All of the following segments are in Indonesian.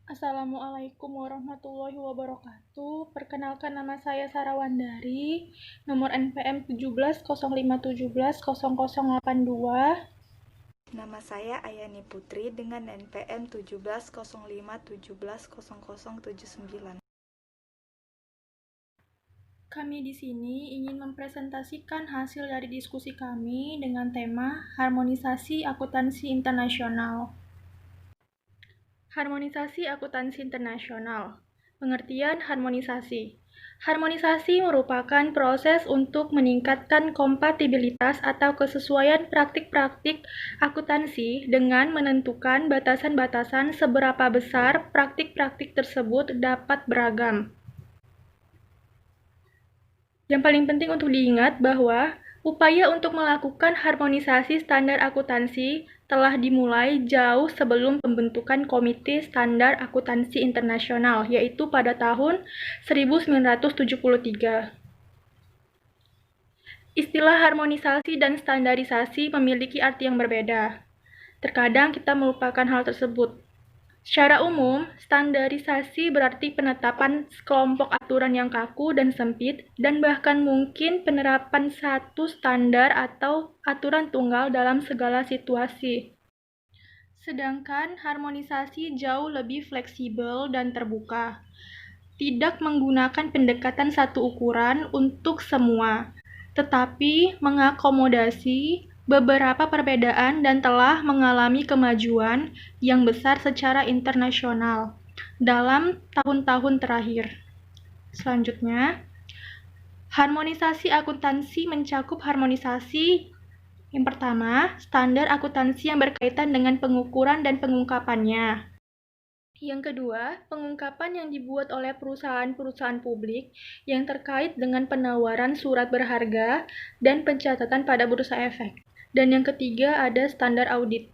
Assalamualaikum warahmatullahi wabarakatuh. Perkenalkan, nama saya Sarah Wandari, nomor NPM 1705170082. Nama saya Ayani Putri dengan NPM 1705170079. Kami di sini ingin mempresentasikan hasil dari diskusi kami dengan tema harmonisasi akuntansi internasional. Harmonisasi akuntansi internasional. Pengertian harmonisasi. Harmonisasi merupakan proses untuk meningkatkan kompatibilitas atau kesesuaian praktik-praktik akuntansi dengan menentukan batasan-batasan seberapa besar praktik-praktik tersebut dapat beragam. Yang paling penting untuk diingat bahwa upaya untuk melakukan harmonisasi standar akuntansi telah dimulai jauh sebelum pembentukan Komite Standar Akuntansi Internasional, yaitu pada tahun 1973. Istilah harmonisasi dan standarisasi memiliki arti yang berbeda. Terkadang kita melupakan hal tersebut. Secara umum, standarisasi berarti penetapan kelompok aturan yang kaku dan sempit, dan bahkan mungkin penerapan satu standar atau aturan tunggal dalam segala situasi. Sedangkan harmonisasi jauh lebih fleksibel dan terbuka, tidak menggunakan pendekatan satu ukuran untuk semua, tetapi mengakomodasi beberapa perbedaan dan telah mengalami kemajuan yang besar secara internasional dalam tahun-tahun terakhir. Selanjutnya, harmonisasi akuntansi mencakup harmonisasi yang pertama, standar akuntansi yang berkaitan dengan pengukuran dan pengungkapannya. Yang kedua, pengungkapan yang dibuat oleh perusahaan-perusahaan publik yang terkait dengan penawaran surat berharga dan pencatatan pada bursa efek. Dan yang ketiga ada standar audit.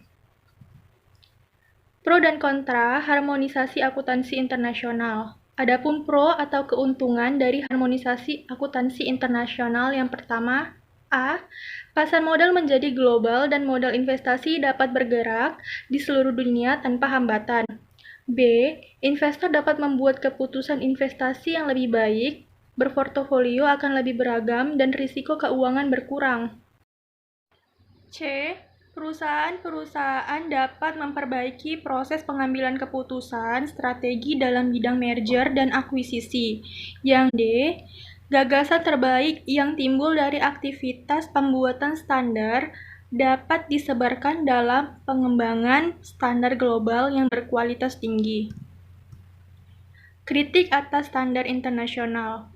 Pro dan kontra harmonisasi akuntansi internasional. Adapun pro atau keuntungan dari harmonisasi akuntansi internasional yang pertama, A. Pasar modal menjadi global dan modal investasi dapat bergerak di seluruh dunia tanpa hambatan. B. Investor dapat membuat keputusan investasi yang lebih baik, berportofolio akan lebih beragam, dan risiko keuangan berkurang. C. Perusahaan-perusahaan dapat memperbaiki proses pengambilan keputusan strategi dalam bidang merger dan akuisisi. Yang D. Gagasan terbaik yang timbul dari aktivitas pembuatan standar dapat disebarkan dalam pengembangan standar global yang berkualitas tinggi. Kritik atas standar internasional.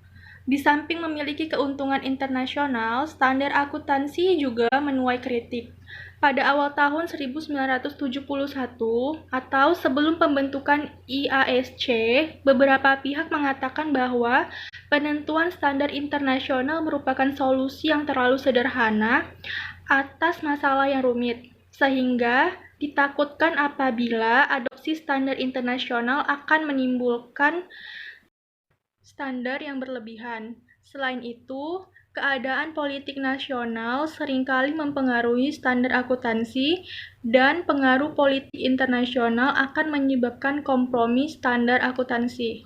Di samping memiliki keuntungan internasional, standar akuntansi juga menuai kritik. Pada awal tahun 1971 atau sebelum pembentukan IASC, beberapa pihak mengatakan bahwa penentuan standar internasional merupakan solusi yang terlalu sederhana atas masalah yang rumit, sehingga ditakutkan apabila adopsi standar internasional akan menimbulkan standar yang berlebihan. Selain itu, keadaan politik nasional seringkali mempengaruhi standar akuntansi, dan pengaruh politik internasional akan menyebabkan kompromi standar akuntansi.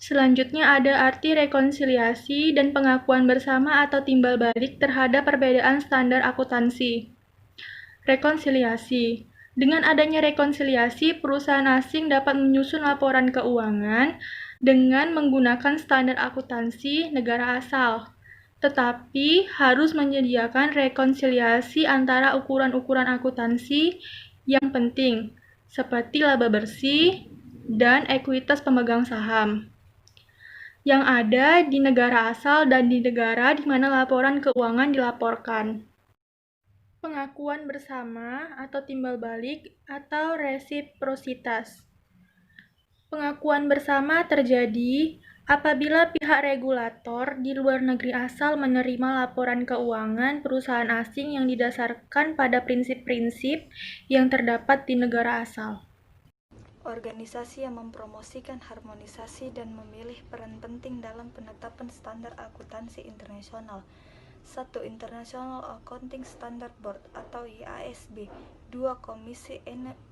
Selanjutnya ada arti rekonsiliasi dan pengakuan bersama atau timbal balik terhadap perbedaan standar akuntansi. Rekonsiliasi. Dengan adanya rekonsiliasi, perusahaan asing dapat menyusun laporan keuangan dengan menggunakan standar akuntansi negara asal, tetapi harus menyediakan rekonsiliasi antara ukuran-ukuran akuntansi yang penting, seperti laba bersih dan ekuitas pemegang saham, yang ada di negara asal dan di negara di mana laporan keuangan dilaporkan. Pengakuan bersama atau timbal balik atau resiprositas. Pengakuan bersama terjadi apabila pihak regulator di luar negeri asal menerima laporan keuangan perusahaan asing yang didasarkan pada prinsip-prinsip yang terdapat di negara asal. Organisasi yang mempromosikan harmonisasi dan memilih peran penting dalam penetapan standar akuntansi internasional. 1. International Accounting Standard Board atau IASB. 2. Komisi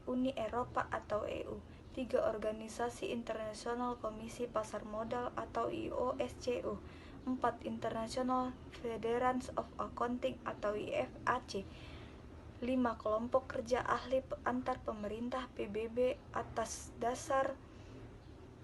Uni Eropa atau EU. 3. Organisasi Internasional Komisi Pasar Modal atau IOSCO. 4. International Federation of Accounting atau IFAC. 5. Kelompok kerja ahli antar pemerintah PBB atas dasar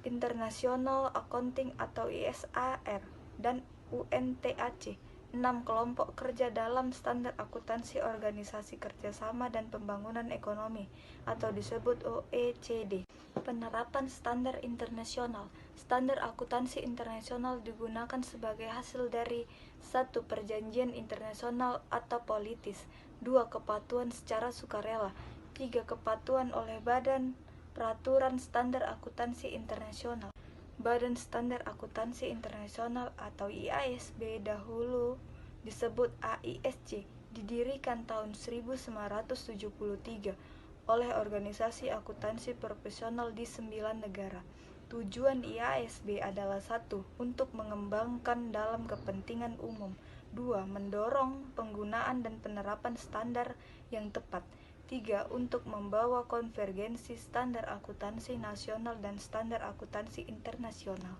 International Accounting atau ISAR dan UNTAC. 6. Kelompok kerja dalam standar akuntansi Organisasi Kerjasama dan Pembangunan Ekonomi atau disebut OECD. Penerapan standar internasional. Standar akuntansi internasional digunakan sebagai hasil dari 1. Perjanjian internasional atau politis. 2. Kepatuhan secara sukarela. 3. Kepatuhan oleh Badan Peraturan Standar Akuntansi Internasional. Badan Standar Akuntansi Internasional atau IASB dahulu disebut AISC didirikan tahun 1973 oleh organisasi akuntansi profesional di 9 negara. Tujuan IASB adalah 1. Untuk mengembangkan dalam kepentingan umum. 2. Mendorong penggunaan dan penerapan standar yang tepat. 3. Untuk membawa konvergensi standar akuntansi nasional dan standar akuntansi internasional.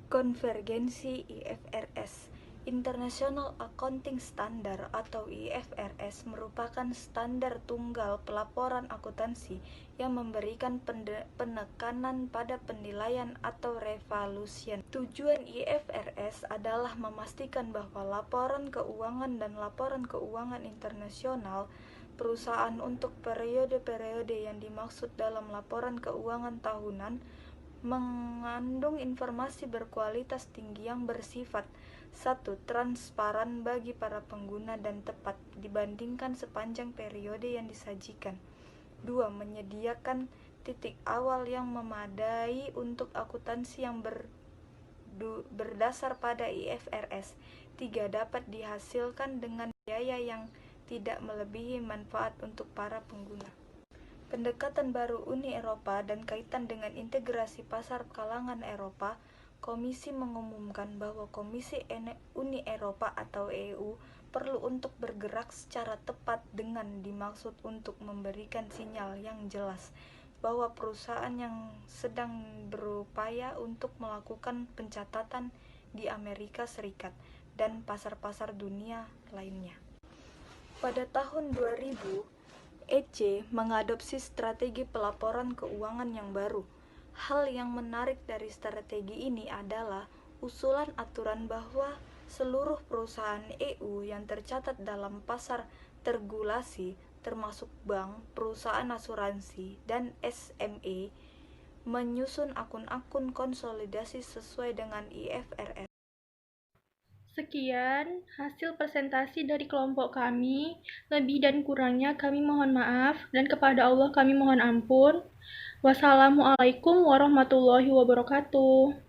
Konvergensi IFRS. International Accounting Standard atau IFRS merupakan standar tunggal pelaporan akuntansi yang memberikan penekanan pada penilaian atau revaluation. Tujuan IFRS adalah memastikan bahwa laporan keuangan dan laporan keuangan internasional perusahaan untuk periode-periode yang dimaksud dalam laporan keuangan tahunan mengandung informasi berkualitas tinggi yang bersifat 1. Transparan bagi para pengguna dan tepat dibandingkan sepanjang periode yang disajikan. 2. Menyediakan titik awal yang memadai untuk akuntansi yang berdasar pada IFRS. 3. Dapat dihasilkan dengan biaya yang tidak melebihi manfaat untuk para pengguna. Pendekatan baru Uni Eropa dan kaitan dengan integrasi pasar kalangan Eropa. Komisi mengumumkan bahwa Komisi Uni Eropa atau EU perlu untuk bergerak secara tepat dengan dimaksud untuk memberikan sinyal yang jelas bahwa perusahaan yang sedang berupaya untuk melakukan pencatatan di Amerika Serikat dan pasar-pasar dunia lainnya. Pada tahun 2000, EC mengadopsi strategi pelaporan keuangan yang baru. Hal yang menarik dari strategi ini adalah usulan aturan bahwa seluruh perusahaan EU yang tercatat dalam pasar terregulasi, termasuk bank, perusahaan asuransi, dan SME, menyusun akun-akun konsolidasi sesuai dengan IFRS. Sekian hasil presentasi dari kelompok kami. Lebih dan kurangnya kami mohon maaf dan kepada Allah kami mohon ampun. Wassalamualaikum warahmatullahi wabarakatuh.